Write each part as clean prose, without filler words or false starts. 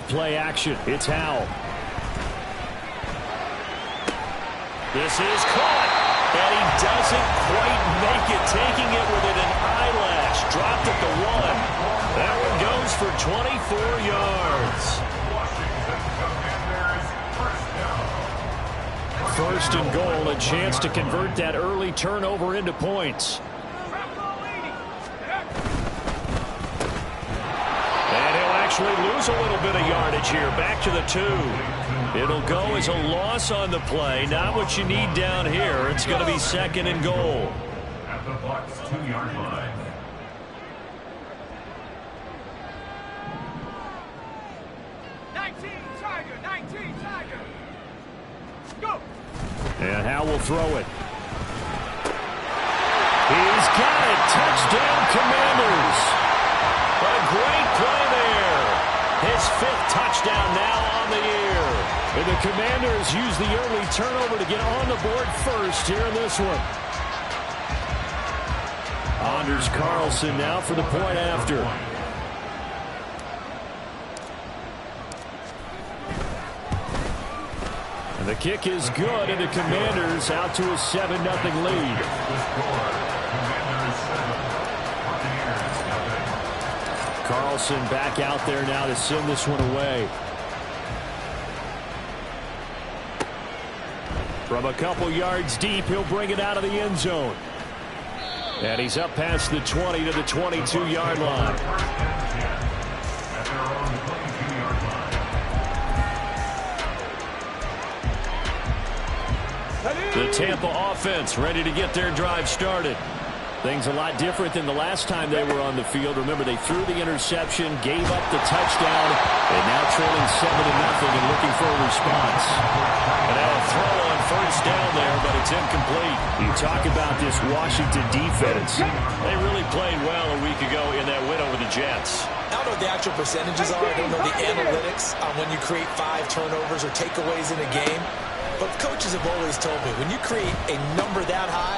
play action. It's Howell. This is caught, and he doesn't quite make it, taking it within an eyelash. Dropped at the 1. That one goes for 24 yards. First and goal, a chance to convert that early turnover into points. And he'll actually lose a little bit of yardage here. Back to the 2. It'll go as a loss on the play. Not what you need down here. It's going to be second and goal. At the Bucs 2-yard line. And Howell will throw it. He's got it. Touchdown, Commanders. A great play there. His 5th touchdown now on the year. And the Commanders use the early turnover to get on the board first here in this one. Anders Carlson now for the point after. The kick is good, and the Commanders out to a 7-0 lead. Carlson back out there now to send this one away. From a couple yards deep, he'll bring it out of the end zone. And he's up past the 20 to the 22-yard line. The Tampa offense ready to get their drive started. Things a lot different than the last time they were on the field. Remember, they threw the interception, gave up the touchdown, and now trailing 7-0 and looking for a response. And now a throw on first down there, but it's incomplete. You talk about this Washington defense. They really played well a week ago in that win over the Jets. I don't know what the actual percentages are. I don't know the analytics on when you create 5 turnovers or takeaways in a game. But coaches have always told me, when you create a number that high,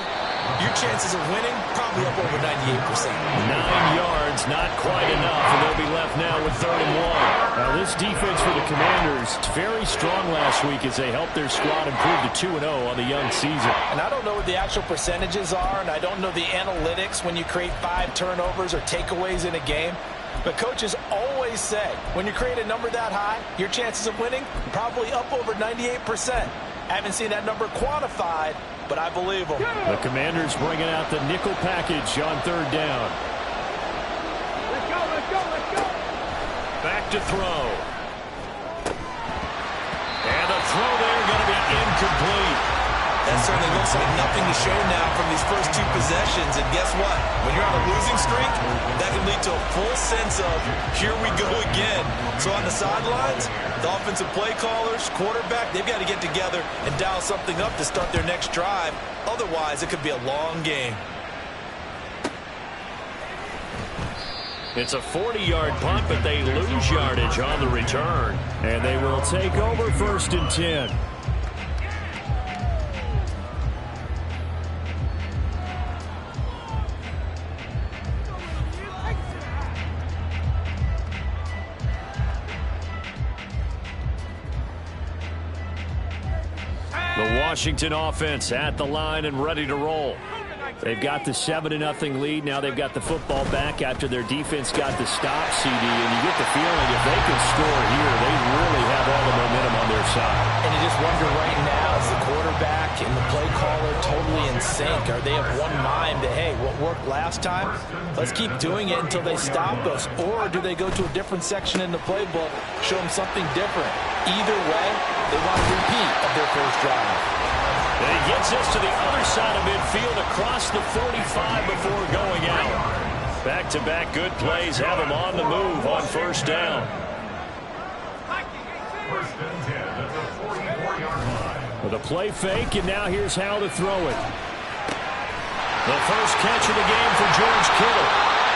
your chances of winning probably up over 98%. 9 yards, not quite enough, and they'll be left now with 3rd and 1. Now this defense for the Commanders, very strong last week as they helped their squad improve to 2-0 on the young season. And I don't know what the actual percentages are, and I don't know the analytics when you create 5 turnovers or takeaways in a game. But coaches always say, when you create a number that high, your chances of winning probably up over 98%. I haven't seen that number quantified, but I believe them. The Commanders bringing out the nickel package on 3rd down. Let's go. Back to throw. And the throw there going to be incomplete. That certainly looks like nothing to show now from these first 2 possessions. And guess what? When you're on a losing streak, that can lead to a full sense of, here we go again. So on the sidelines, the offensive play callers, quarterback, they've got to get together and dial something up to start their next drive. Otherwise, it could be a long game. It's a 40-yard punt, but they lose yardage on the return. And they will take over 1st and 10. The Washington offense at the line and ready to roll. They've got the 7-0 lead. Now they've got the football back after their defense got the stop, CD. And you get the feeling if they can score here, they really have all the momentum on their side. And you just wonder right now, is the quarterback and the play caller totally in sync? Are they of one mind that, hey, what worked last time, let's keep doing it until they stop us? Or do they go to a different section in the playbook, show them something different? Either way, they want a repeat of their first drive. And he gets us to the other side of midfield across the 45 before going out. Back-to-back good plays have him on the move on first down. First and 10 at the 44-yard line. With a play fake, and now here's how to throw it. The first catch of the game for George Kittle.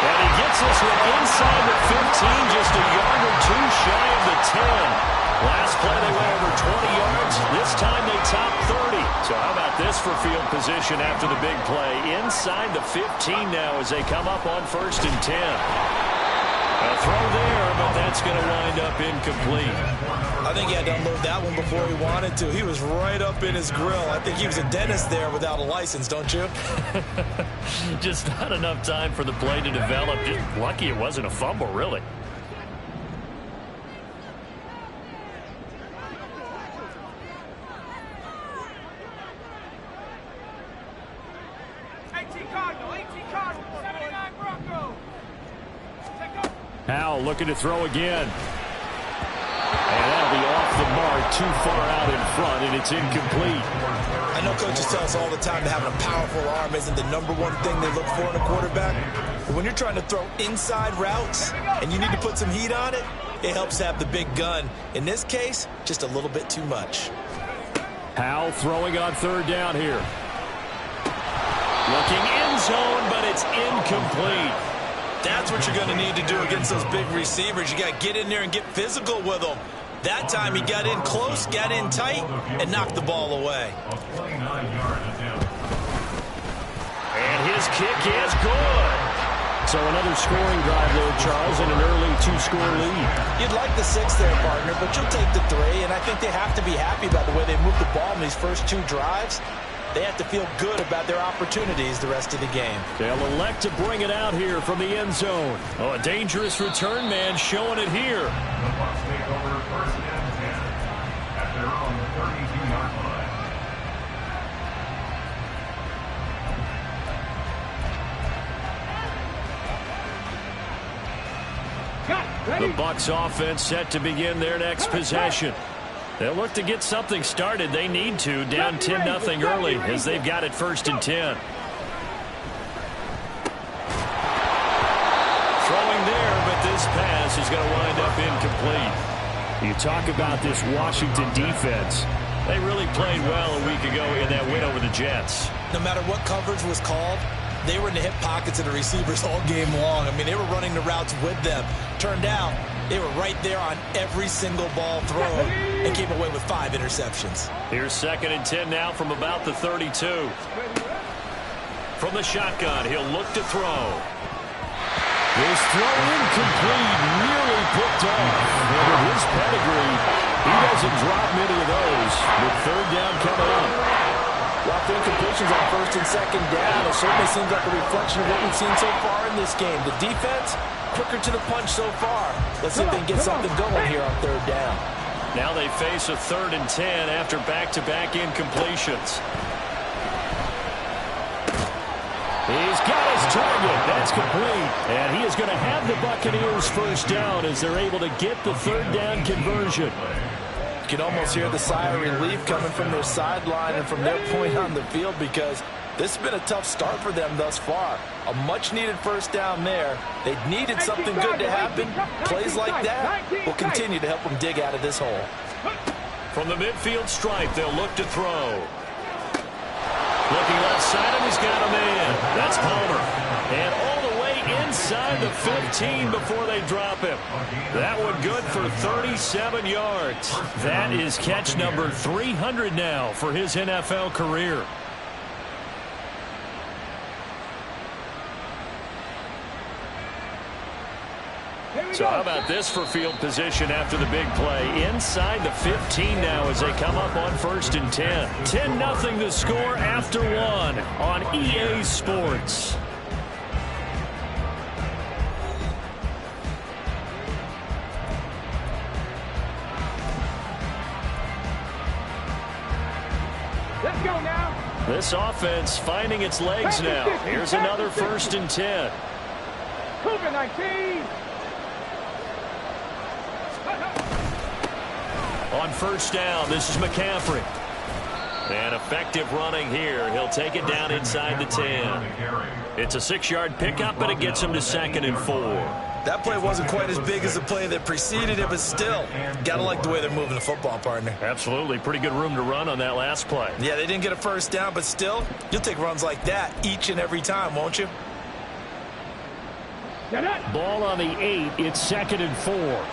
And he gets this one inside the 15, just a yard or 2 shy of the 10. Last play they went over 20 yards. This time they topped 30. So how about this for field position after the big play? Inside the 15 now as they come up on 1st and 10. A throw there, but then that's going to wind up incomplete. I think he had to unload that one before he wanted to. He was right up in his grill. I think he was a dentist there without a license, don't you? Just not enough time for the play to develop. Just lucky it wasn't a fumble, really. Howell looking to throw again. And that'll be off the mark, too far out in front, and it's incomplete. I know coaches tell us all the time that having a powerful arm isn't the number one thing they look for in a quarterback. But when you're trying to throw inside routes and you need to put some heat on it, it helps to have the big gun. In this case, just a little bit too much. Howell throwing on third down here. Looking end zone, but it's incomplete. That's what you're going to need to do against those big receivers. You got to get in there and get physical with them. That time he got in close, got in tight, and knocked the ball away. And his kick is good. So another scoring drive there, Charles, and an early two-score lead. You'd like the 6 there, partner, but you'll take the 3, and I think they have to be happy about the way they moved the ball in these first 2 drives. They have to feel good about their opportunities the rest of the game. They'll elect to bring it out here from the end zone. Oh, a dangerous return man showing it here. The Bucs take over first and 10 at their own 32-yard line. The Bucs offense set to begin their next possession. They'll look to get something started. They need to, down 10-0 early as they've got it first and 10. Throwing there, but this pass is going to wind up incomplete. You talk about this Washington defense. They really played well a week ago in that win over the Jets. No matter what coverage was called, they were in the hip pockets of the receivers all game long. I mean, they were running the routes with them. Turned out, they were right there on every single ball thrown and came away with 5 interceptions. Here's second and 10 now from about the 32. From the shotgun, he'll look to throw. His throw incomplete, nearly picked off. And with his pedigree, he doesn't drop many of those with third down coming up. Lots of incompletions on first and second down. It certainly seems like a reflection of what we've seen so far in this game. The defense, quicker to the punch so far. Let's see if they can get something going here on third down. Now they face a 3rd and 10 after back-to-back incompletions. He's got his target. That's complete. And he is going to have the Buccaneers first down as they're able to get the third down conversion. You can almost hear the sigh of relief coming from their sideline and from their point on the field because this has been a tough start for them thus far. A much-needed first down there. They needed something good to happen. Plays like that will continue to help them dig out of this hole. From the midfield stripe, they'll look to throw. Looking left side, and he's got a man. That's Palmer. And all the way inside the 15 before they drop him. That one good for 37 yards. That is catch number 300 now for his NFL career. So how about this for field position after the big play? Inside the 15 now as they come up on first and 10. 10-0 the score after 1 on EA Sports. Let's go now. This offense finding its legs now. Here's another first and 10. Cougar 19. On first down, this is McCaffrey. And effective running here. He'll take it down inside the 10. It's a 6-yard pickup, but it gets him to 2nd and 4. That play wasn't quite as big as the play that preceded it, but still, got to like the way they're moving the football, partner. Absolutely. Pretty good room to run on that last play. Yeah, they didn't get a first down, but still, you'll take runs like that each and every time, won't you? Ball on the 8. It's 2nd and 4.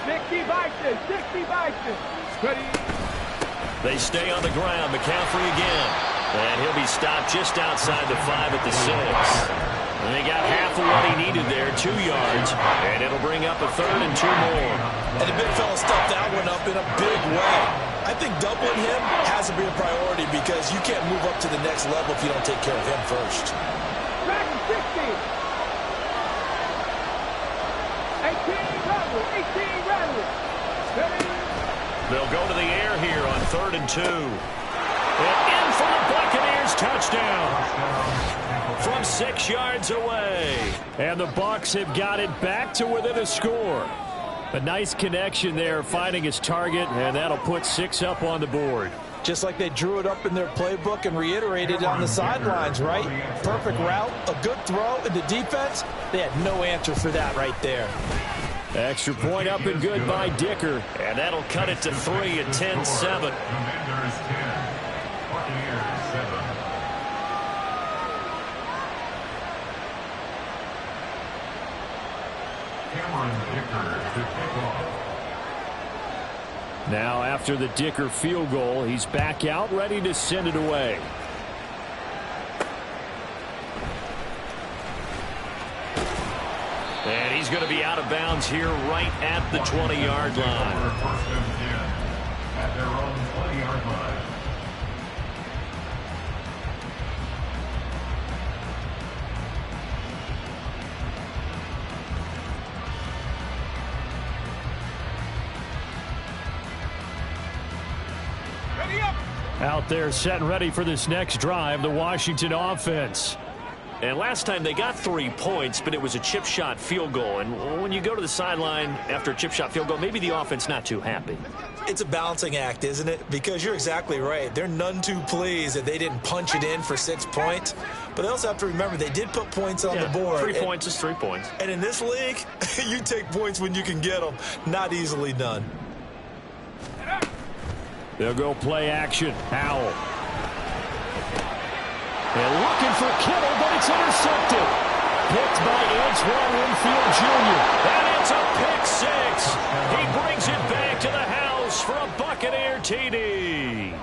60 Vikings, 60 Vikings. Ready. They stay on the ground. McCaffrey again. And he'll be stopped just outside the 5 at the 6. And they got half of what he needed there, 2 yards. And it'll bring up a 3rd and 2 more. And the big fella stuffed that one up in a big way. I think doubling him has to be a priority because you can't move up to the next level if you don't take care of him first. 18 rattle. They'll go to the air here on 3rd and 2. And in for the Buccaneers touchdown. From 6 yards away. And the Bucs have got it back to within a score. A nice connection there, finding his target, and that'll put 6 up on the board. Just like they drew it up in their playbook and reiterated on the sidelines, right? Perfect route, a good throw, and the defense, they had no answer for that right there. Extra point up and good by Dicker, and that'll cut it to 3 at 10-7. Commanders 10, Buccaneers 7. Cameron Dicker to kick off. Now after the Dicker field goal, he's back out ready to send it away. And he's going to be out of bounds here right at the 20-yard line. First and 10 at their own 20-yard line. Out there set and ready for this next drive, the Washington offense. And last time they got 3 points, but it was a chip shot field goal. And when you go to the sideline after a chip shot field goal, maybe the offense not too happy. It's a balancing act, isn't it? Because you're exactly right. They're none too pleased that they didn't punch it in for 6 points. But they also have to remember they did put points on the board. 3 points is 3 points. And in this league, you take points when you can get them. Not easily done. They'll go play action. Howell. They're looking for Kittle, but it's intercepted. Picked by Antoine Winfield Jr. And it's a pick 6. He brings it back to the house for a Buccaneer TD.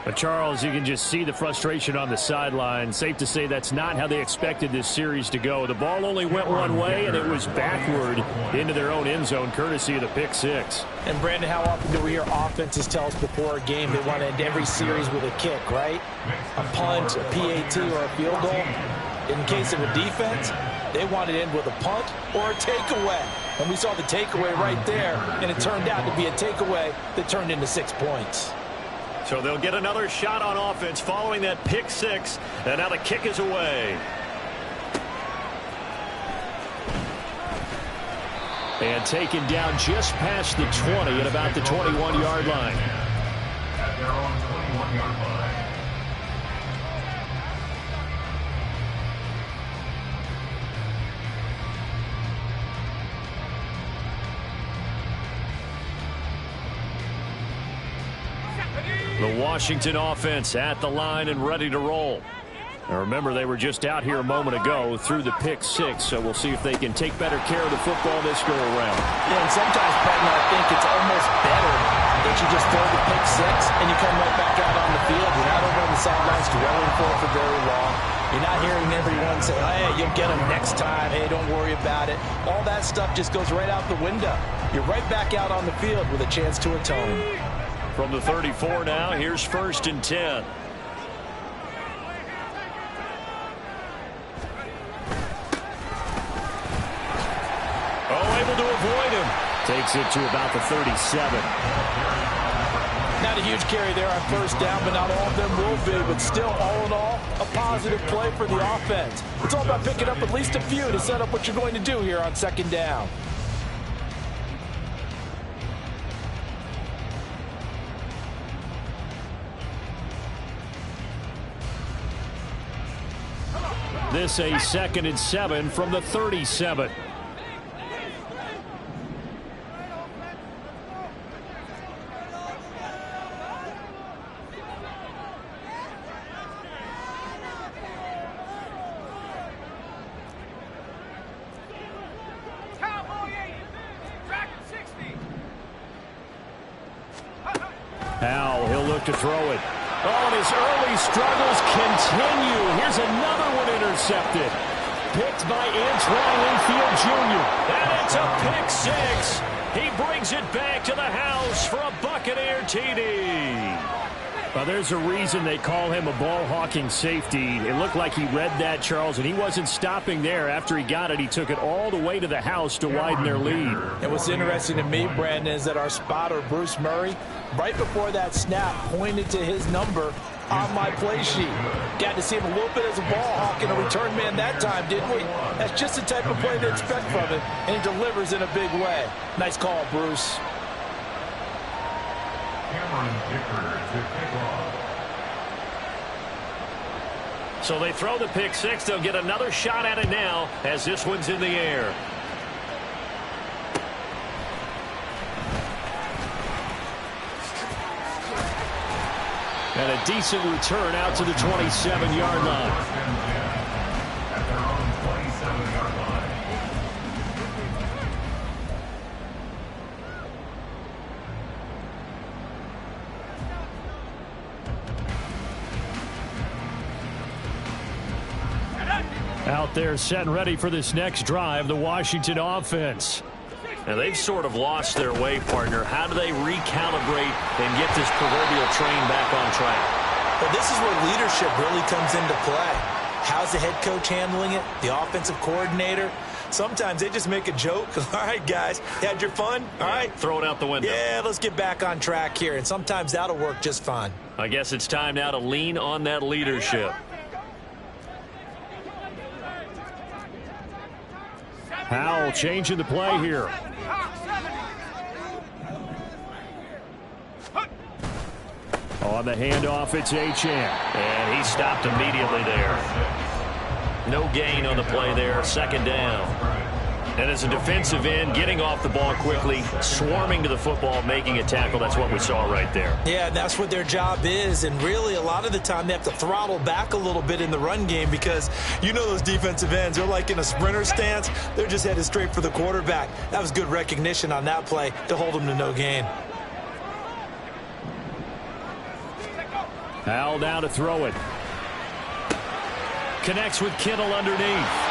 But Charles, you can just see the frustration on the sideline. Safe to say that's not how they expected this series to go. The ball only went one way, and it was backward into their own end zone, courtesy of the pick 6. And Brandon, how often do we hear offenses tell us before a game they want to end every series with a kick, right? A punt, a PAT, or a field goal. In case of a defense, they want to end with a punt or a takeaway. And we saw the takeaway right there, and it turned out to be a takeaway that turned into 6 points. So they'll get another shot on offense following that pick 6, and now the kick is away. And taken down just past the 20 at about the 21-yard line. At their own 21-yard line. The Washington offense at the line and ready to roll. Now remember, they were just out here a moment ago through the pick 6, so we'll see if they can take better care of the football this go-around. Yeah, and sometimes, partner, I think it's almost better that you just throw the pick 6 and you come right back out on the field. You're not over on the sidelines dwelling for it for very long. You're not hearing everyone say, hey, you'll get them next time. Hey, don't worry about it. All that stuff just goes right out the window. You're right back out on the field with a chance to atone. From the 34 now, here's 1st and 10. Oh, able to avoid him. Takes it to about the 37. Not a huge carry there on 1st down, but not all of them will be. But still, all in all, a positive play for the offense. It's all about picking up at least a few to set up what you're going to do here on 2nd down. This a 2nd and 7 from the 37. Howell, he'll look to throw it. Oh, and his early struggles continue. Here's another one intercepted. picked by Antoine Winfield Jr. And it's a pick six. He brings it back to the house for a Buccaneer TD. Well, there's a reason they call him a ball-hawking safety. It looked like he read that, Charles, and he wasn't stopping there. After he got it, he took it all the way to the house to widen their lead. And what's interesting to me, Brandon, is that our spotter, Bruce Murray, right before that snap, pointed to his number on my play sheet. Got to see him a little bit as a ball hawk and a return man that time, didn't we? That's just the type of play to expect from him, and he delivers in a big way. Nice call, Bruce. So they throw the pick six. They'll get another shot at it now as this one's in the air. And a decent return out to the 27-yard line. At their own 27-yard line. Out there set and ready for this next drive, the Washington offense. And they've sort of lost their way, partner. How do they recalibrate and get this proverbial train back on track? Well, this is where leadership really comes into play. How's the head coach handling it? The offensive coordinator? Sometimes they just make a joke. All right, guys, had your fun? All right. Throw it out the window. Yeah, let's get back on track here. And sometimes that'll work just fine. I guess it's time now to lean on that leadership. Howell changing the play here. On the handoff, it's H.M. And he stopped immediately there. No gain on the play there, second down. And as a defensive end, getting off the ball quickly, swarming to the football, making a tackle, that's what we saw right there. Yeah, that's what their job is, and really a lot of the time they have to throttle back a little bit in the run game because you know those defensive ends, they're like in a sprinter stance. They're just headed straight for the quarterback. That was good recognition on that play to hold them to no gain. Howell down to throw it. Connects with Kittle underneath.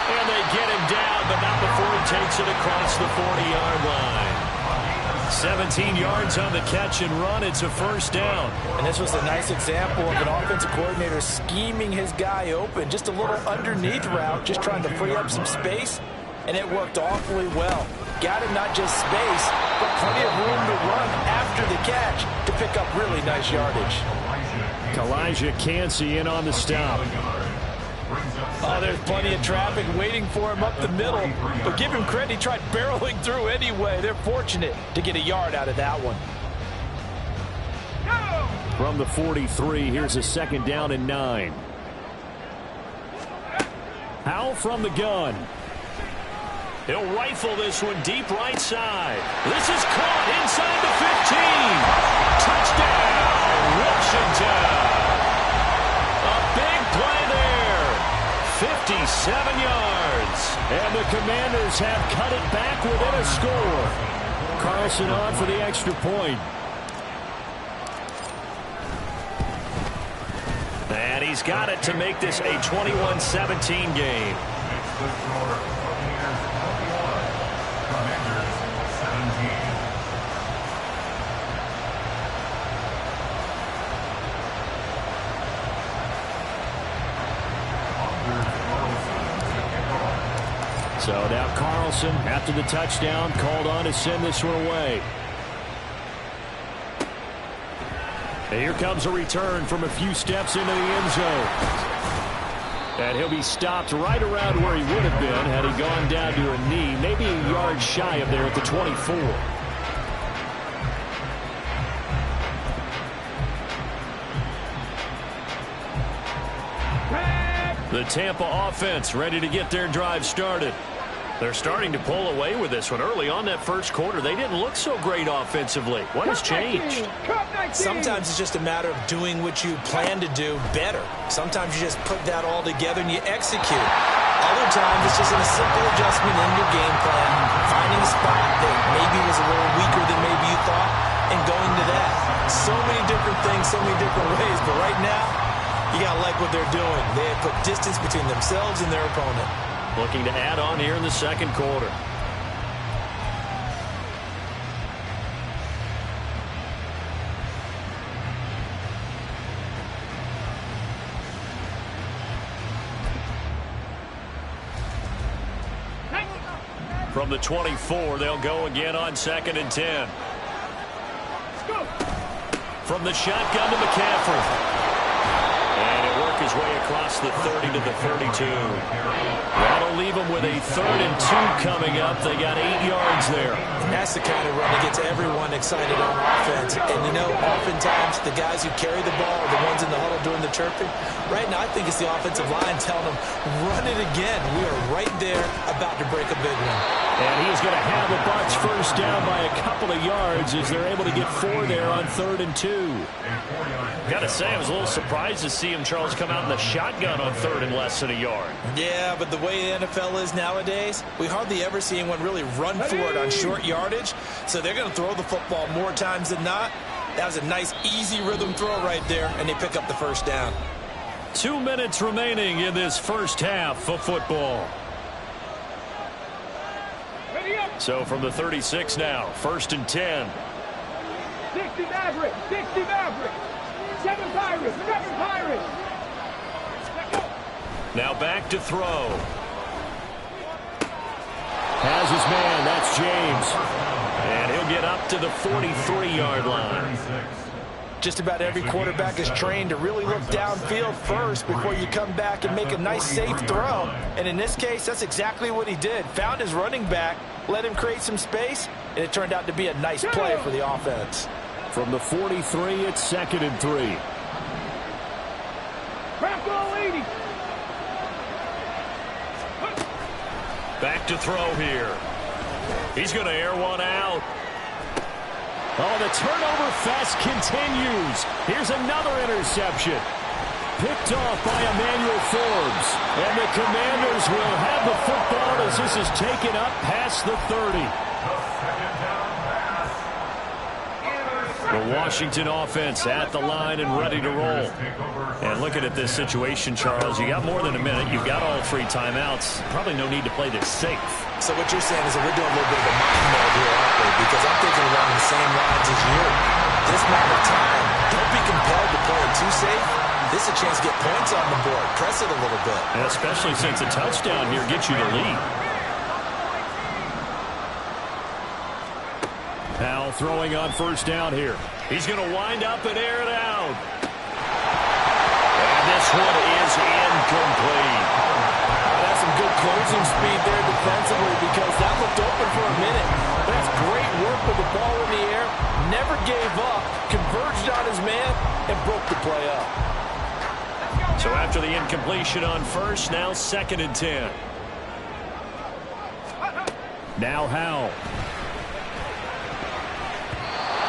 And they get him down, but not before he takes it across the 40-yard line. 17 yards on the catch and run. It's a first down. And this was a nice example of an offensive coordinator scheming his guy open. Just a little underneath route, just trying to free up some space, and it worked awfully well. Got him not just space, but plenty of room to run after the catch to pick up really nice yardage. Elijah Cansey in on the stop. Oh, there's plenty of traffic waiting for him up the middle. But give him credit, he tried barreling through anyway. They're fortunate to get a yard out of that one. From the 43, here's a second down and 9. Howell from the gun. He'll rifle this one deep right side. This is caught inside the 15. Touchdown, Washington. A big play there. 57 yards. And the Commanders have cut it back within a score. Carlson on for the extra point. And he's got it to make this a 21-17 game. So now Carlson, after the touchdown, called on to send this one away. And here comes a return from a few steps into the end zone. And he'll be stopped right around where he would have been had he gone down to a knee, maybe a yard shy of there at the 24. The Tampa offense ready to get their drive started. They're starting to pull away with this one. Early on that first quarter, they didn't look so great offensively. What has changed? Sometimes it's just a matter of doing what you plan to do better. Sometimes you just put that all together and you execute. Other times it's just a simple adjustment in your game plan, finding a spot that maybe was a little weaker than maybe you thought, and going to that. So many different things, so many different ways, but right now, you got to like what they're doing. They have put distance between themselves and their opponent. Looking to add on here in the second quarter. From the 24, they'll go again on 2nd and 10. From the shotgun to McCaffrey. And it worked his way across the 30 to the 32. That'll leave them with a 3rd and 2 coming up. They got 8 yards there. That's the kind of run that gets everyone excited on offense. And, you know, oftentimes the guys who carry the ball are the ones in the huddle doing the chirping. Right now, I think it's the offensive line telling them, run it again. We are right there about to break a big one. And he's going to have the Bucs first down by a couple of yards as they're able to get 4 there on 3rd and 2. Got to say, I was a little surprised to see him, Charles, come out in the shotgun on 3rd and less than a yard. Yeah, but the way the NFL is nowadays, we hardly ever see anyone really run for it on short yardage. So they're going to throw the football more times than not. That was a nice, easy rhythm throw right there, and they pick up the first down. 2 minutes remaining in this first half of football. So from the 36 now, 1st and 10. 60 Maverick, 60 Maverick. 7 Pirates, 7 Pirates. Now back to throw. Has his man, that's James. And he'll get up to the 43-yard line. Just about every quarterback is trained to really look downfield first before you come back and make a nice, safe throw. And in this case, that's exactly what he did. Found his running back, let him create some space, and it turned out to be a nice play for the offense. From the 43, it's 2nd and 3. Back to throw here. He's going to air one out. Oh, the turnover fest continues. Here's another interception. Picked off by Emmanuel Forbes. And the Commanders will have the football as this is taken up past the 30. The Washington offense at the line and ready to roll. And looking at this situation, Charles, you got more than a minute. You've got all 3 timeouts. Probably no need to play this safe. So what you're saying is that we're doing a little bit of a mind meld here, aren't we? Because I'm thinking along the same lines as you. This amount of time, don't be compelled to play it too safe. This is a chance to get points on the board. Press it a little bit. And especially since a touchdown here gets you the lead. Powell throwing on 1st down here. He's going to wind up and air it out. And this one is incomplete. That's some good closing speed there defensively because that looked open for a minute. That's great work with the ball in the air. Never gave up. Converged on his man and broke the play up. So after the incompletion on 1st, now 2nd and 10. Now Howell.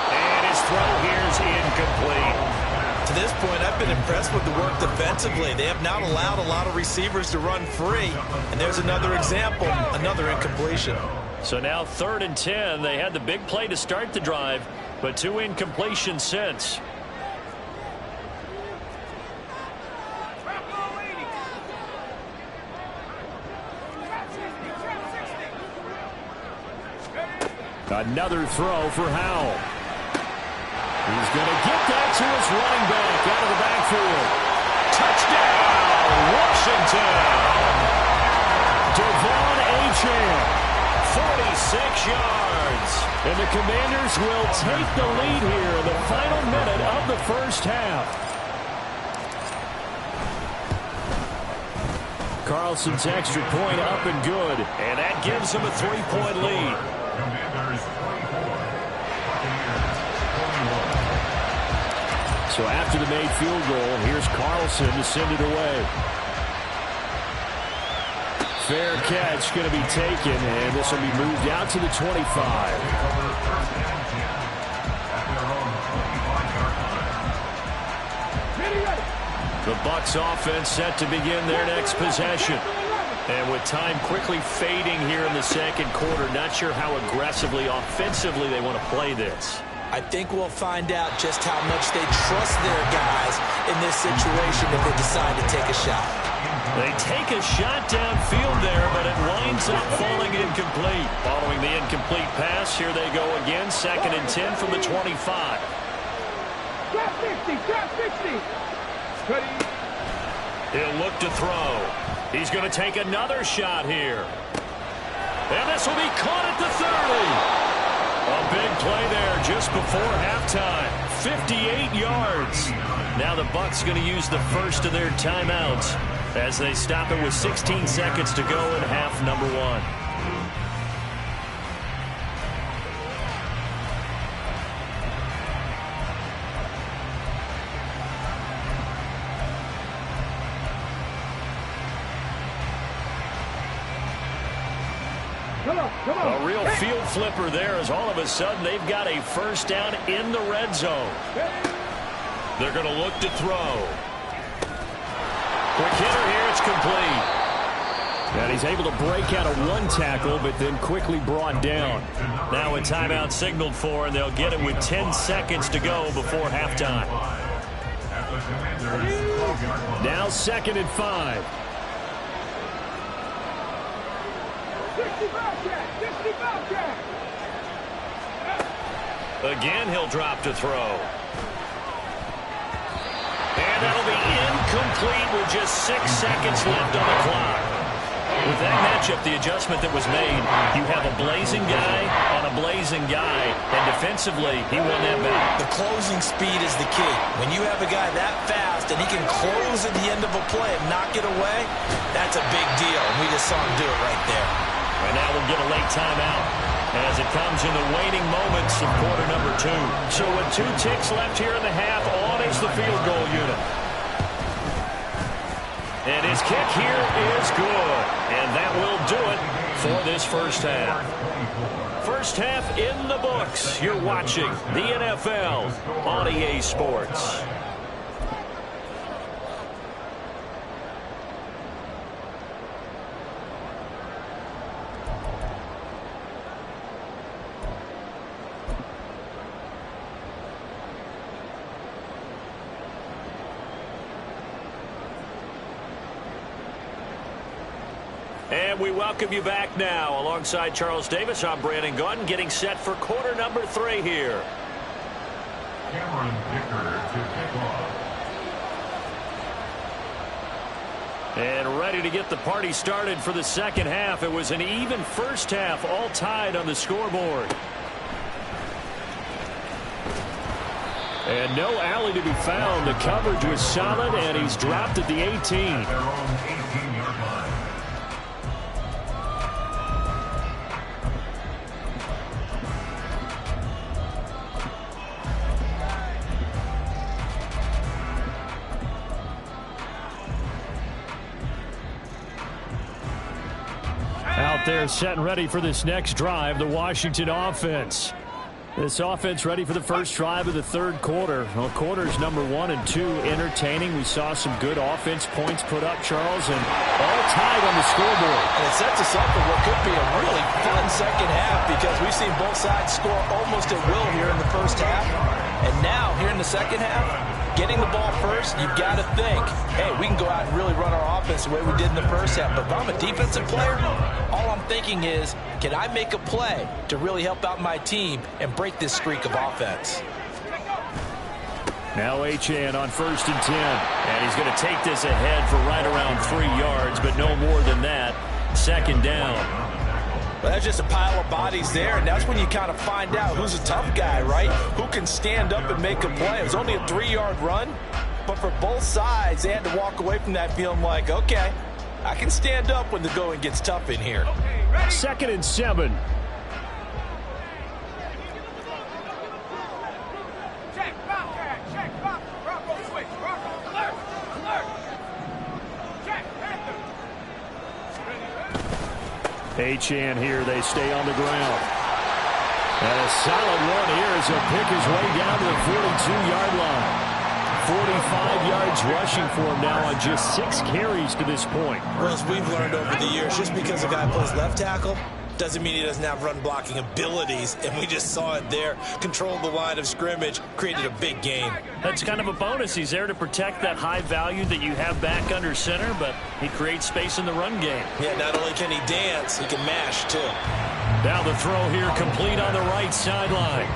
And his throw here is incomplete. To this point, I've been impressed with the work defensively. They have not allowed a lot of receivers to run free. And there's another example, another incompletion. So now 3rd and 10. They had the big play to start the drive, but 2 incompletions since. Another throw for Howell. He's going to get that to his running back out of the backfield. Touchdown, Washington. Devon Achane, 46 yards. And the Commanders will take the lead here in the final minute of the first half. Carlson's extra point up and good. And that gives him a 3-point lead. So after the made field goal, here's Carlson to send it away. Fair catch going to be taken, and this will be moved out to the 25. The Bucs offense set to begin their next possession. And with time quickly fading here in the second quarter, not sure how aggressively, offensively they want to play this. I think we'll find out just how much they trust their guys in this situation if they decide to take a shot. They take a shot downfield there, but it winds up falling incomplete. Following the incomplete pass, here they go again. 2nd and 10 from the 25. Drop 60, drop 60. He'll look to throw. He's going to take another shot here. And this will be caught at the 30. A big play there just before halftime. 58 yards. Now the Bucs going to use the first of their timeouts as they stop it with 16 seconds to go in half number 1. Come on. A real field flipper there as all of a sudden they've got a first down in the red zone. They're going to look to throw. Quick hitter here, it's complete. And he's able to break out of one tackle, but then quickly brought down. Now a timeout signaled for, and they'll get it with 10 seconds to go before halftime. Now 2nd and 5. 65 jack, 65 jack. Again, he'll drop to throw. And that'll be incomplete with just 6 seconds left on the clock. With that matchup, the adjustment that was made, you have a blazing guy on a blazing guy, and defensively, he won that battle. The closing speed is the key. When you have a guy that fast and he can close at the end of a play and knock it away, that's a big deal. And we just saw him do it right there. And now we'll get a late timeout as it comes in the waning moments of quarter number 2. So with 2 ticks left here in the half, on is the field goal unit. And his kick here is good. And that will do it for this first half. First half in the books. You're watching the NFL on EA Sports. And we welcome you back now. Alongside Charles Davis, I'm Brandon Gunn, getting set for quarter number 3 here. Cameron Dicker to kick off. And ready to get the party started for the second half. It was an even first half, all tied on the scoreboard. And no alley to be found. The coverage was solid, and he's dropped at the 18. Their own 18-yard line. Out there set and ready for this next drive, the Washington offense. This offense ready for the first drive of the third quarter. Well, quarters number 1 and 2 entertaining. We saw some good offense points put up, Charles, and all tied on the scoreboard. And it sets us up for what could be a really fun second half because we've seen both sides score almost at will here in the first half. And now, here in the second half, getting the ball first, you've got to think, hey, we can go out and really run our offense the way we did in the first half. But if I'm a defensive player, all I'm thinking is, can I make a play to really help out my team and break this streak of offense? Now Achane on 1st and 10. And he's going to take this ahead for right around 3 yards, but no more than that. 2nd down. Well, that's just a pile of bodies there, and that's when you kind of find out who's a tough guy, right? Who can stand up and make a play. It was only a 3-yard run, but for both sides, they had to walk away from that feeling like, okay, I can stand up when the going gets tough in here. 2nd and 7. Check, box, Bronco switch, Bronco, alert, alert. Check, Panther. Achane here, they stay on the ground. And a solid run here as he'll pick his way down to the 42-yard line. 45 yards rushing for him now on just 6 carries to this point. Well, as we've learned over the years, just because a guy plays left tackle, doesn't mean he doesn't have run blocking abilities, and we just saw it there. Controlled the line of scrimmage, created a big gain. That's kind of a bonus. He's there to protect that high value that you have back under center, but he creates space in the run game. Yeah, not only can he dance, he can mash, too. Now the throw here complete on the right sideline.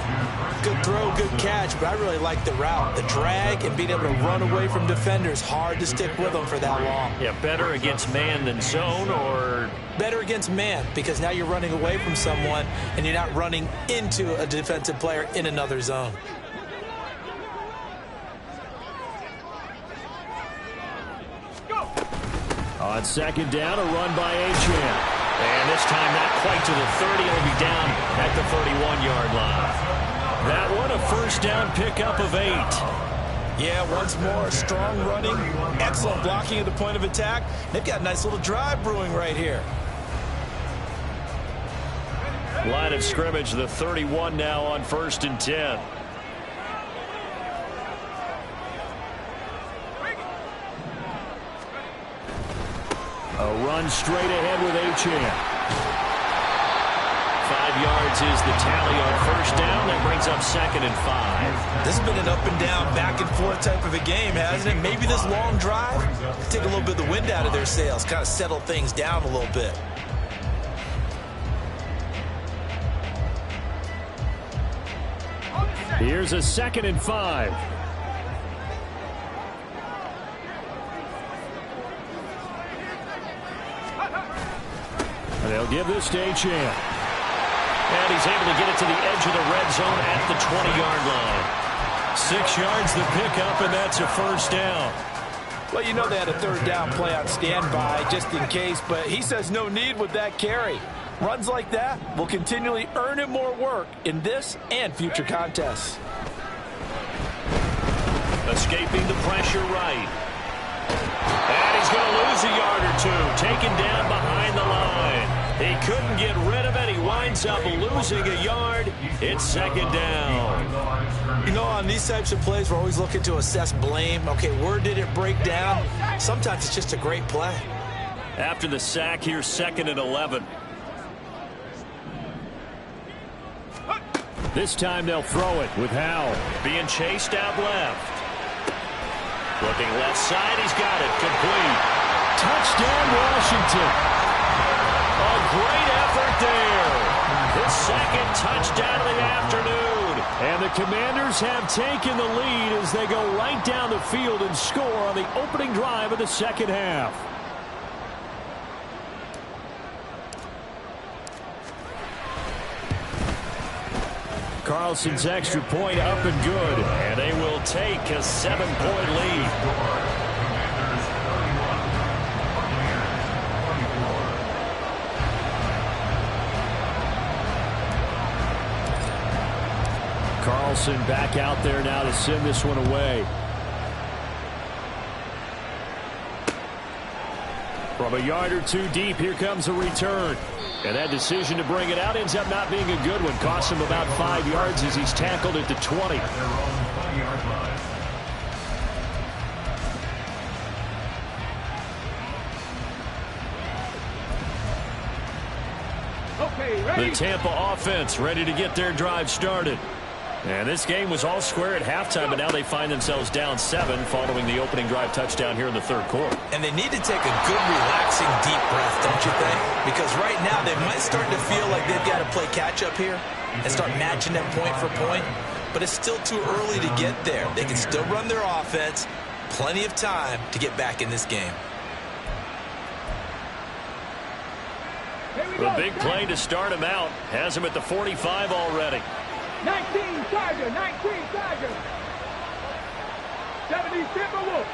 Good throw, good catch, but I really like the route. The drag and being able to run away from defenders, hard to stick with them for that long. Yeah, better against man than zone, or better against man, because now you're running away from someone and you're not running into a defensive player in another zone. On second down, a run by Achane. And this time not quite to the 30. It'll be down at the 31-yard line. That one, a first down pickup of 8. Yeah, once more, strong running, excellent blocking at the point of attack. They've got a nice little drive brewing right here. Line of scrimmage, the 31 now on 1st and 10. A run straight ahead with Achane. 5 yards is the tally on first down. That brings up 2nd and 5. This has been an up and down, back and forth type of a game, hasn't it? Maybe this long drive, take a little bit of the wind out of their sails, kind of settle things down a little bit. Here's a 2nd and 5. And they'll give this to Achane. And he's able to get it to the edge of the red zone at the 20-yard line. 6 yards the pickup, and that's a first down. Well, you know they had a third down play on standby just in case, but he says no need with that carry. Runs like that will continually earn him more work in this and future contests. Escaping the pressure right. And he's going to lose a yard or two. Taken down behind the line. He couldn't get rid of it. He winds up losing a yard. It's 2nd down. You know, on these types of plays, we're always looking to assess blame. Okay, where did it break down? Sometimes it's just a great play. After the sack, here's 2nd and 11. This time they'll throw it with Howell. Being chased out left. Looking left side, he's got it. Complete. Touchdown, Washington. A great effort there. His 2nd touchdown of the afternoon. And the Commanders have taken the lead as they go right down the field and score on the opening drive of the second half. Carlson's extra point up and good. And they will take a 7-point lead. Carlson back out there now to send this one away. From a yard or two deep, here comes a return. And that decision to bring it out ends up not being a good one. Costs him about 5 yards as he's tackled at the 20. Okay, ready? The Tampa offense ready to get their drive started. And this game was all square at halftime, but now they find themselves down 7 following the opening drive touchdown here in the 3rd quarter. And they need to take a good, relaxing, deep breath, don't you think? Because right now they might start to feel like they've got to play catch-up here and start matching them point for point. But it's still too early to get there. They can still run their offense. Plenty of time to get back in this game. The big play to start him out has him at the 45 already. 19 Tiger, 19 Tiger. 70 Timberwolves.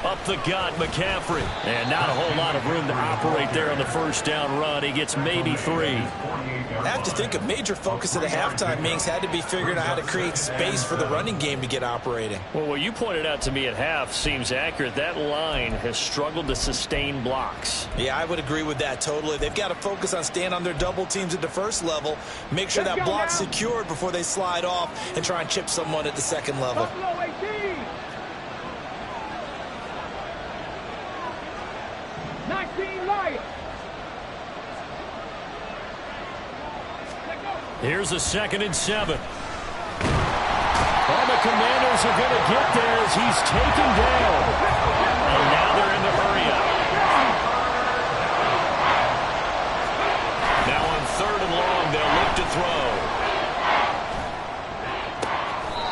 Up the gut, McCaffrey. And not a whole lot of room to operate there on the first down run. He gets maybe 3. I have to think a major focus of the halftime meetings had to be figuring out how to create space for the running game to get operating. Well, what you pointed out to me at half seems accurate. That line has struggled to sustain blocks. Yeah, I would agree with that totally. They've got to focus on staying on their double teams at the first level, make sure that block's secured before they slide off and try and chip someone at the second level. Buffalo 18. 19 Lions. Here's a 2nd and 7. All the Commanders are going to get there as he's taken down. And now they're in the hurry-up. Now on 3rd and long, they'll look to throw.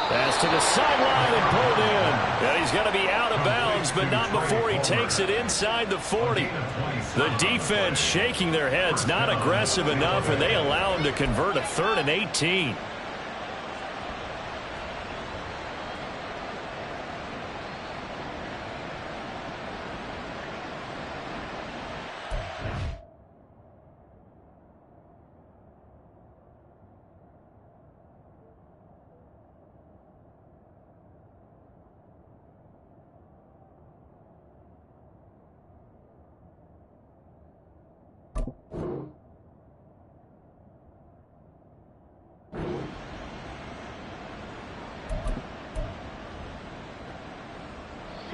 Pass to the sideline and pulled in. And he's going to be out of bounds, but not before he takes it inside the 40. The defense shaking their heads, not aggressive enough, and they allow him to convert a 3rd and 18.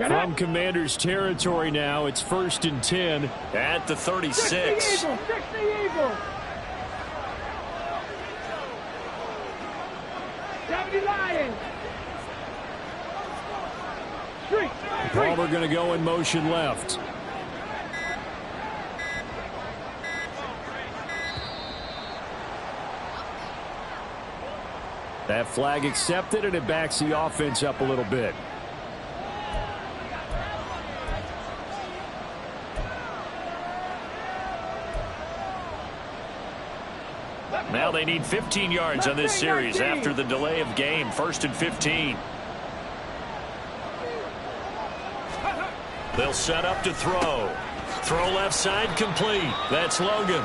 From Commanders territory now, it's 1st and 10 at the 36. 60 Eagles. 70 Lions. Street. Palmer going to go in motion left. That flag accepted, and it backs the offense up a little bit. Now they need 15 yards on this series after the delay of game. 1st and 15. They'll set up to throw. Throw left side complete. That's Logan.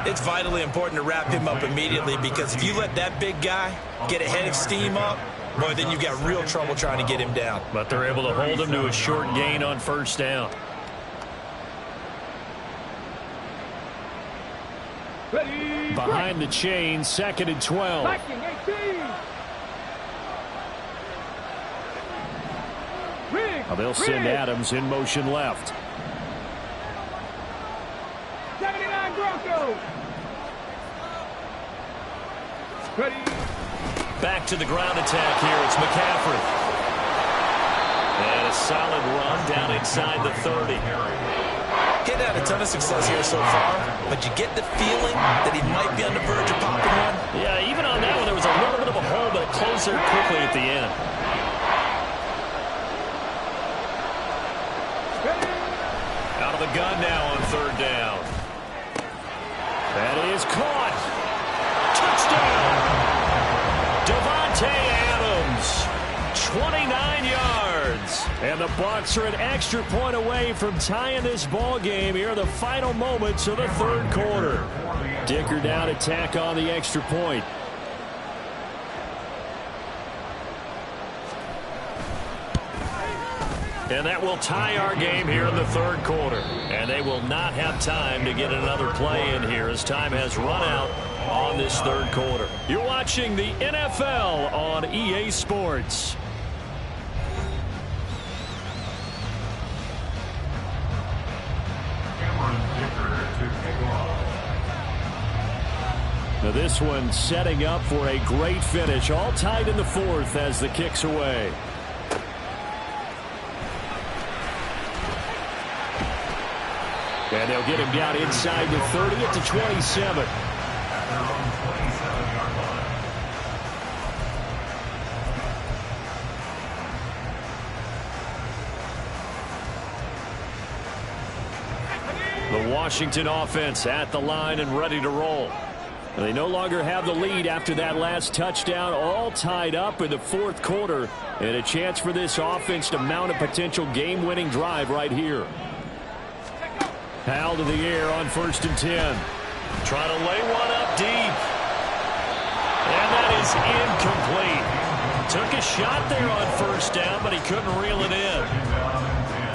It's vitally important to wrap him up immediately, because if you let that big guy get a head of steam up, boy, then you've got real trouble trying to get him down. But they're able to hold him to a short gain on 1st down. Behind the chain, 2nd and 12. They'll send Adams in motion left. 79 Broncos. Back to the ground attack here. It's McCaffrey. And a solid run down inside the 30. He's had a ton of success here so far, but you get the feeling that he might be on the verge of popping one. Yeah, even on that one, there was a little bit of a hole, but it closed there quickly at the end. Out of the gun now on 3rd down. That is caught. Touchdown. Devontae Adams. 29 yards. And the Bucs are an extra point away from tying this ball game here in the final moments of the 3rd quarter. Dicker down to tack on the extra point. And that will tie our game here in the 3rd quarter. And they will not have time to get another play in here as time has run out on this 3rd quarter. You're watching the NFL on EA Sports. Now this one setting up for a great finish. All tied in the 4th as the kick's away. And they'll get him down inside the 30 at the 27. The Washington offense at the line and ready to roll. They no longer have the lead after that last touchdown, all tied up in the 4th quarter, and a chance for this offense to mount a potential game-winning drive right here. Howell to the air on 1st and 10. Trying to lay one up deep. And that is incomplete. Took a shot there on 1st down, but he couldn't reel it in.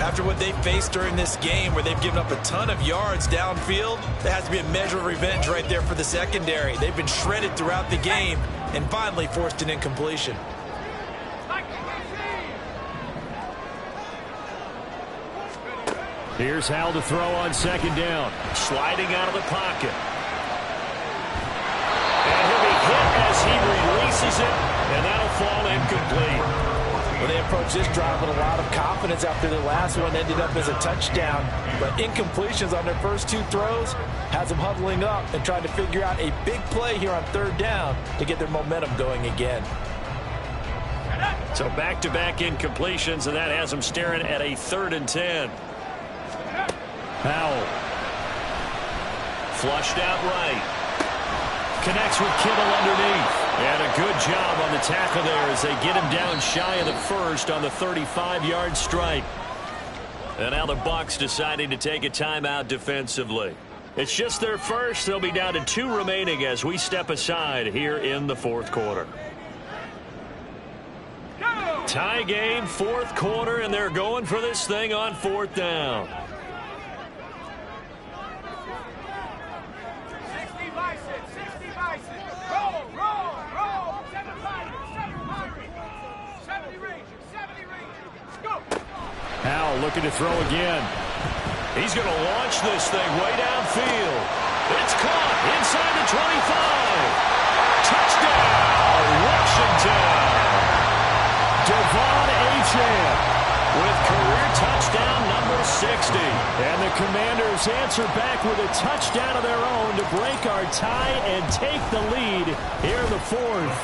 After what they faced during this game, where they've given up a ton of yards downfield, there has to be a measure of revenge right there for the secondary. They've been shredded throughout the game and finally forced an incompletion. Here's Howell to throw on 2nd down. Sliding out of the pocket. hit as he releases it, and that'll fall incomplete. Well, they approached this drive with a lot of confidence after the last one ended up as a touchdown. But incompletions on their first two throws has them huddling up and trying to figure out a big play here on third down to get their momentum going again. So back-to-back incompletions, and that has them staring at a 3rd and 10. Powell. Flushed out right. Connects with Kittle underneath. And a good job on the tackle there as they get him down shy of the first on the 35-yard strike. And now the Bucs deciding to take a timeout defensively. It's just their first. They'll be down to 2 remaining as we step aside here in the 4th quarter. Tie game, 4th quarter, and they're going for this thing on 4th down. Powell looking to throw again. He's going to launch this thing way downfield. It's caught inside the 25. Touchdown, Washington. Devon Achane with career touchdown number 60. And the Commanders answer back with a touchdown of their own to break our tie and take the lead here in the 4th.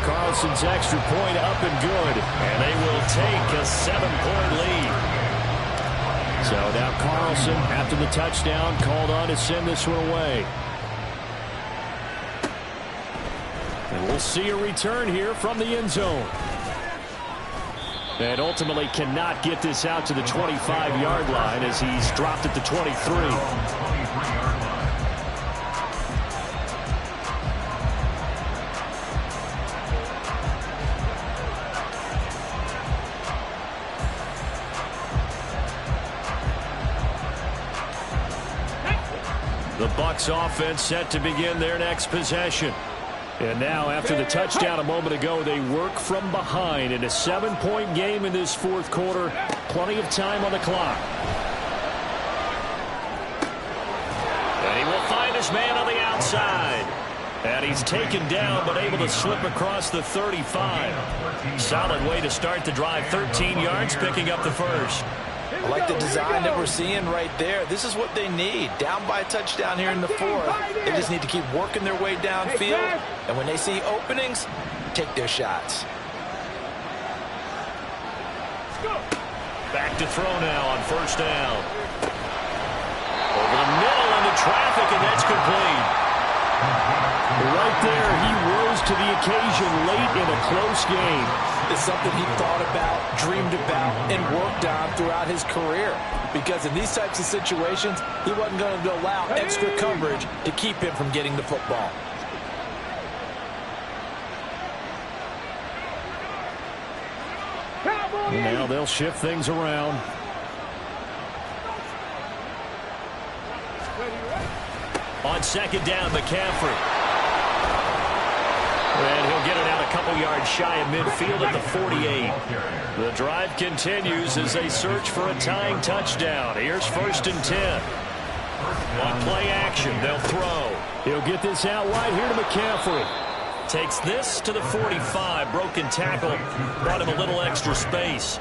Carlson's extra point up and good, and they will take a 7-point lead. So now Carlson, after the touchdown, called on to send this one away. And we'll see a return here from the end zone. And ultimately cannot get this out to the 25-yard line as he's dropped at the 23. The Bucs offense set to begin their next possession. And now, after the touchdown a moment ago, they work from behind in a 7-point game in this 4th quarter. Plenty of time on the clock. And he will find his man on the outside. And he's taken down, but able to slip across the 35. Solid way to start the drive. 13 yards, picking up the first. I like the design that we're seeing right there. This is what they need. Down by a touchdown here in the 4th. They just need to keep working their way downfield. And when they see openings, take their shots. Back to throw now on 1st down. Over the middle into traffic, and that's complete. Right there, he rose to the occasion late in a close game. It's something he thought about, dreamed about, and worked on throughout his career. Because in these types of situations, he wasn't going to allow extra coverage to keep him from getting the football. Now they'll shift things around. On 2nd down, McCaffrey. And he'll get it out a couple yards shy of midfield at the 48. The drive continues as they search for a tying touchdown. Here's 1st and 10. On play action, they'll throw. He'll get this out wide here to McCaffrey. Takes this to the 45. Broken tackle. Brought him a little extra space.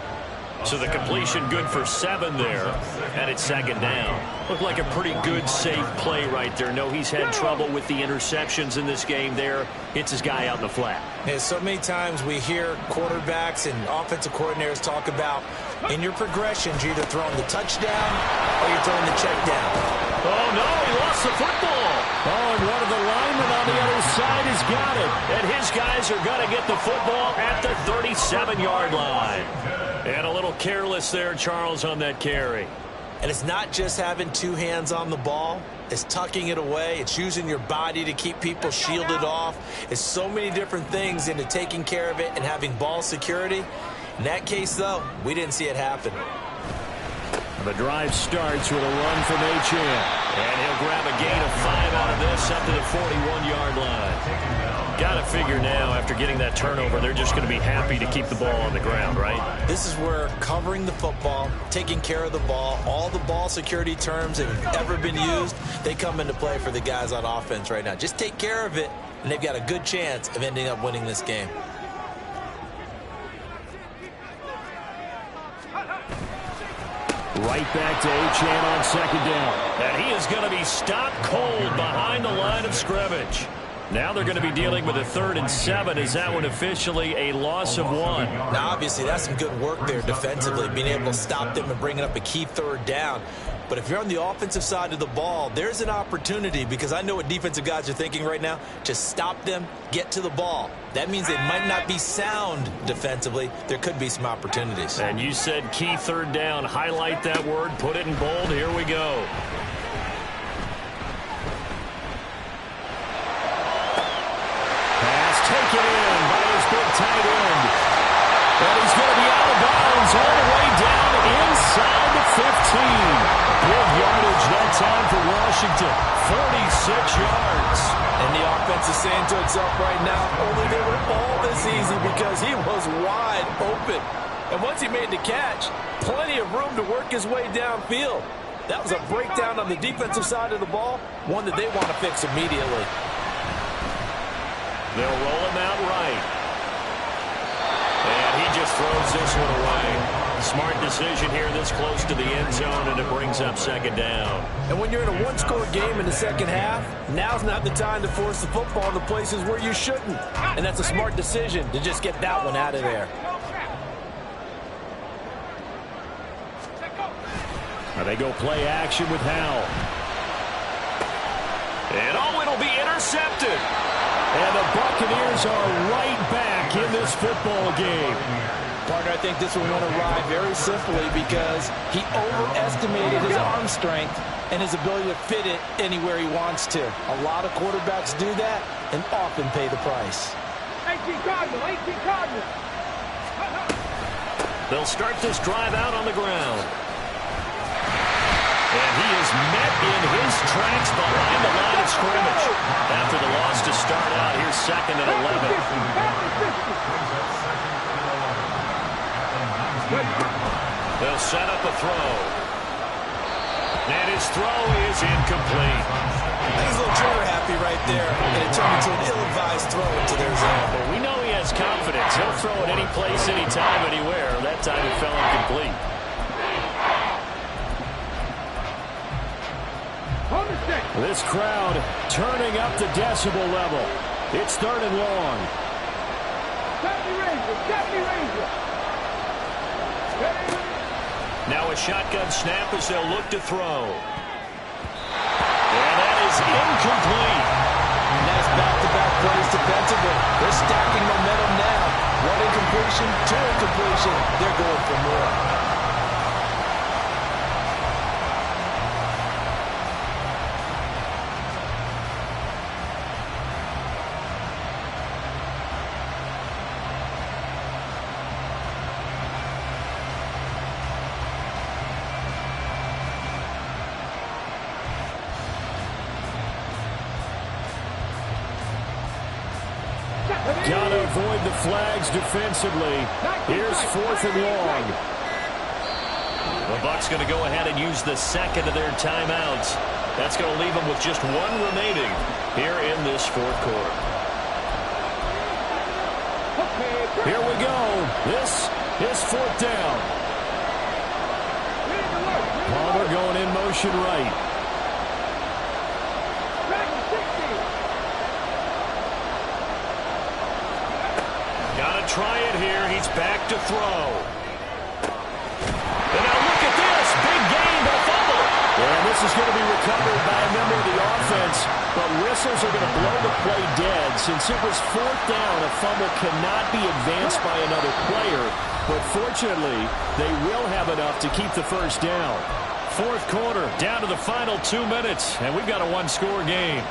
So the completion good for 7 there. And it's 2nd down. Looked like a pretty good, safe play right there. No, he's had trouble with the interceptions in this game there. Hits his guy out in the flat. Yeah, so many times we hear quarterbacks and offensive coordinators talk about in your progressions, you're either throwing the touchdown or you're throwing the check down. Oh, no, he lost the football. Oh, and one of the linemen on the other side has got it. And his guys are going to get the football at the 37-yard line. And a little careless there, Charles, on that carry. And it's not just having 2 hands on the ball. It's tucking it away. It's using your body to keep people shielded off. It's so many different things into taking care of it and having ball security. In that case, though, we didn't see it happen. The drive starts with a run from Achane. And he'll grab a gain of 5 out of this up to the 41-yard line. Got to figure now, after getting that turnover, they're just going to be happy to keep the ball on the ground, right? This is where covering the football, taking care of the ball, all the ball security terms that have ever been used, they come into play for the guys on offense right now. Just take care of it, and they've got a good chance of ending up winning this game. Right back to Achane on second down. And he is going to be stopped cold behind the line of scrimmage. Now they're going to be dealing with a 3rd and 7. Is that one officially a loss of 1? Now, obviously, that's some good work there defensively, being able to stop them and bringing up a key 3rd down. But if you're on the offensive side of the ball, there's an opportunity, because I know what defensive guys are thinking right now. Just stop them, get to the ball. That means they might not be sound defensively. There could be some opportunities. And you said key 3rd down. Highlight that word, put it in bold. Here we go. Pass taken in by his big tight end. And he's going to be out of bounds all the way down inside the 15. Big yardage that time for Washington. 46 yards. And the offense is saying to itself right now, only they were all this easy because he was wide open. And once he made the catch, plenty of room to work his way downfield. That was a breakdown on the defensive side of the ball, one that they want to fix immediately. They'll roll him out right. And he just throws this one away. Smart decision here this close to the end zone, and it brings up second down. And when you're in a one-score game in the second half, now's not the time to force the football to places where you shouldn't. And that's a smart decision to just get that one out of there. Now they go play action with Howell. And oh, it'll be intercepted. And the Buccaneers are right back in this football game. Partner, I think this one went awry very simply because he overestimated his arm strength and his ability to fit it anywhere he wants to. A lot of quarterbacks do that and often pay the price. 18 Cardinal, 18 Cardinal. They'll start this drive out on the ground. And he is met in his tracks behind the line of scrimmage. After the loss to start out, here's 2nd and 11. They'll set up a throw. And his throw is incomplete. He's a little trigger happy right there, and it turned into an ill-advised throw into their zone. But we know he has confidence. He'll throw it any place, anytime, anywhere. That time it fell incomplete. This crowd turning up the decibel level. It's 3rd and long. Now a shotgun snap as they'll look to throw. And that is incomplete. And that's back-to-back plays defensively. They're stacking momentum now. One incompletion, 2 incompletion. They're going for more. Got to avoid the flags defensively. Here's 4th and long. The Bucs going to go ahead and use the second of their timeouts. That's going to leave them with just 1 remaining here in this 4th quarter. Here we go. This is 4th down. Palmer going in motion right. Try it here. He's back to throw. And now look at this. Big gain, but a fumble. And this is going to be recovered by a member of the offense. But whistles are going to blow the play dead. Since it was 4th down, a fumble cannot be advanced by another player. But fortunately, they will have enough to keep the 1st down. 4th quarter, down to the final 2 minutes. And we've got a 1-score game.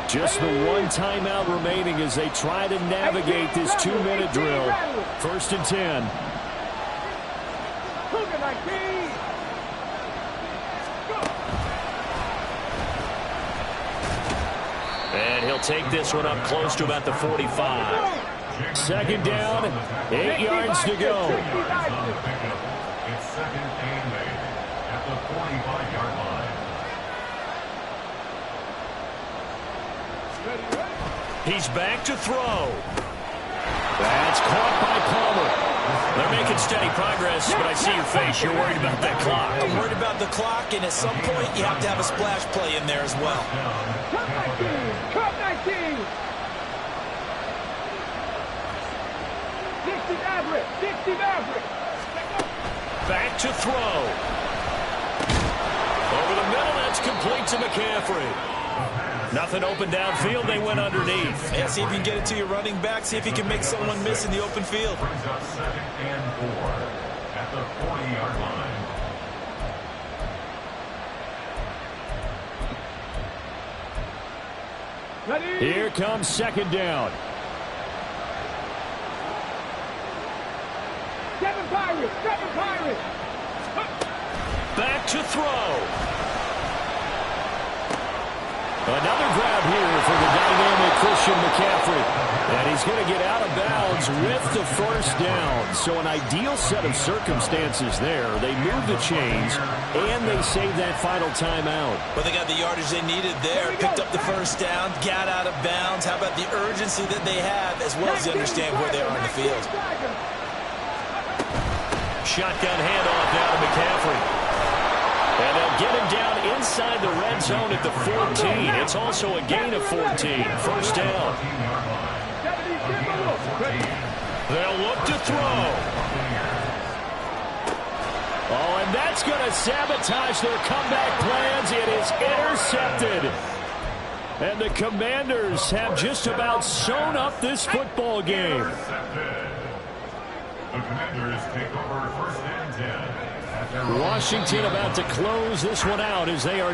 Just the 1 timeout remaining as they try to navigate this 2-minute drill. 1st and 10. They'll take this one up close to about the 45. Second down, 8 yards to go. It's second and 8 at the 45-yard line. He's back to throw. That's caught by Palmer. They're making steady progress, but I see your face. You're worried about that clock. I'm worried about the clock, and at some point, you have to have a splash play in there as well. Cut 19! Cut 19! 60 Maverick! 60 Maverick! Back to throw. Over the middle, that's complete to McCaffrey. Nothing open downfield. They went underneath. Yeah, see if you can get it to your running back. See if you can make someone miss in the open field. Brings up second and 4 at the 40-yard line. Ready? Here comes second down. 7 Pirates! 7 Pirates! Back to throw. Another grab here for the dynamic Christian McCaffrey. And he's going to get out of bounds with the first down. So an ideal set of circumstances there. They moved the chains, and they saved that final timeout. But they got the yardage they needed there. Picked up the first down, got out of bounds. How about the urgency that they have, as well as they understand where they are in the field. Shotgun handoff now to McCaffrey. And they'll get him down inside the red zone at the 14. It's also a gain of 14. First down. They'll look to throw. Oh, and that's going to sabotage their comeback plans. It is intercepted. And the Commanders have just about sewn up this football game. The Commanders take over first and 10. Washington about to close this one out as they are